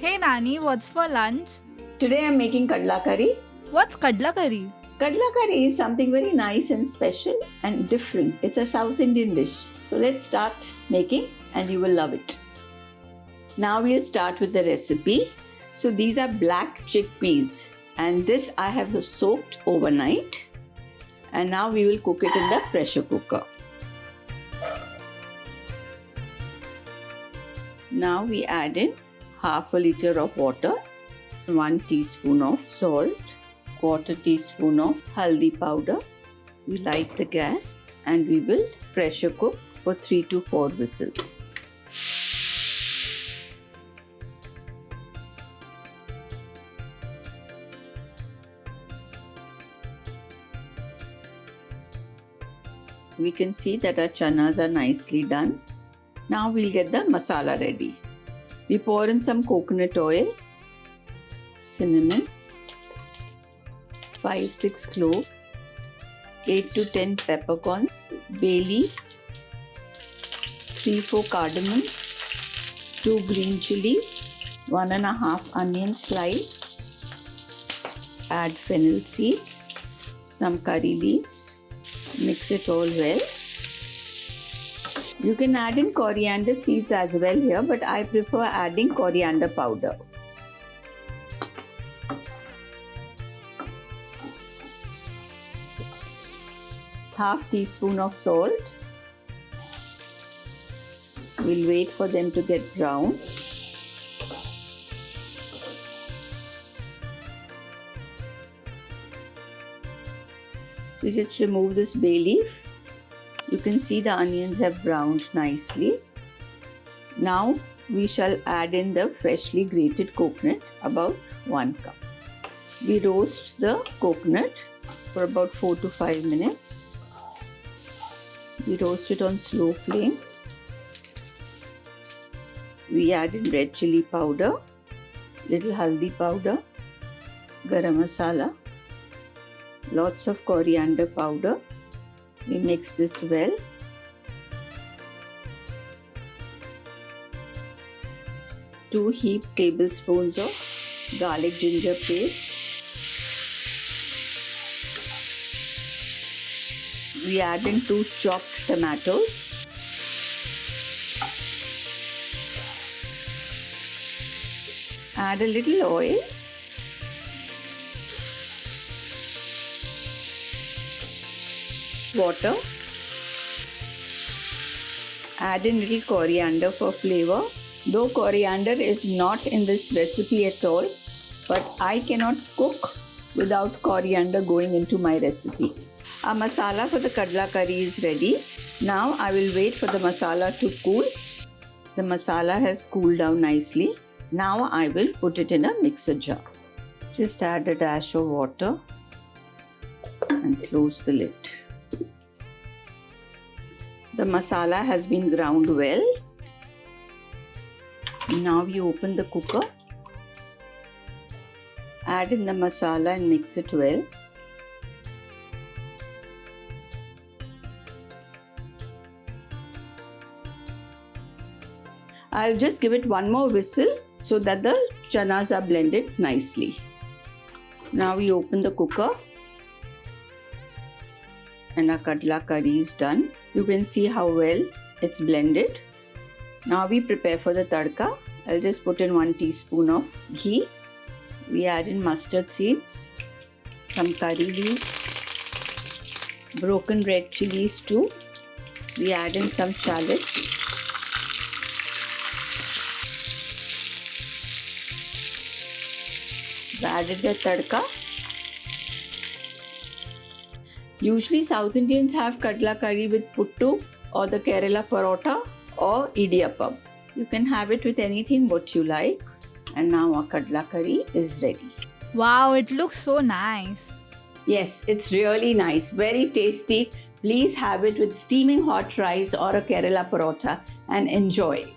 Hey Nani, what's for lunch? Today I'm making Kadala Curry. What's Kadala Curry? Kadala Curry is something very nice and special and different. It's a South Indian dish. So let's start making and you will love it. Now we'll start with the recipe. So these are black chickpeas and this I have soaked overnight. And now we will cook it in the pressure cooker. Now we add in half a liter of water, 1 teaspoon of salt, quarter teaspoon of haldi powder. We light the gas and we will pressure cook for 3 to 4 whistles. We can see that our chanas are nicely done. Now we'll get the masala ready. We pour in some coconut oil, cinnamon, 5-6 cloves, 8 to 10 peppercorns, bay leaf, 3-4 cardamoms, 2 green chilies, 1.5 onion slice, add fennel seeds, some curry leaves, mix it all well. You can add in coriander seeds as well here, but I prefer adding coriander powder. Half teaspoon of salt. We'll wait for them to get brown. We just remove this bay leaf. You can see the onions have browned nicely. Now we shall add in the freshly grated coconut, about 1 cup. We roast the coconut for about 4 to 5 minutes. We roast it on slow flame. We add in red chili powder, little haldi powder, garam masala, lots of coriander powder. We mix this well. Two heaped tablespoons of garlic ginger paste. We add in 2 chopped tomatoes. Add a little oil. Water. Add in little coriander for flavor. Though coriander is not in this recipe at all, but I cannot cook without coriander going into my recipe. Our masala for the Kadala Curry is ready. Now I will wait for the masala to cool. The masala has cooled down nicely. Now I will put it in a mixer jar. Just add a dash of water and close the lid. The masala has been ground well. Now we open the cooker. Add in the masala and mix it well. I'll just give it 1 more whistle so that the chanas are blended nicely. Now we open the cooker. And our Kadala Curry is done. You can see how well it's blended. Now we prepare for the tadka. I'll just put in 1 teaspoon of ghee. We add in mustard seeds, some curry leaves, broken red chilies too. We add in some shallots. We added the tadka. Usually South Indians have Kadala Curry with Puttu or the Kerala parota or Idiyappam. You can have it with anything what you like. And now our Kadala Curry is ready. Wow, it looks so nice. Yes, it's really nice, very tasty. Please have it with steaming hot rice or a Kerala parota and enjoy.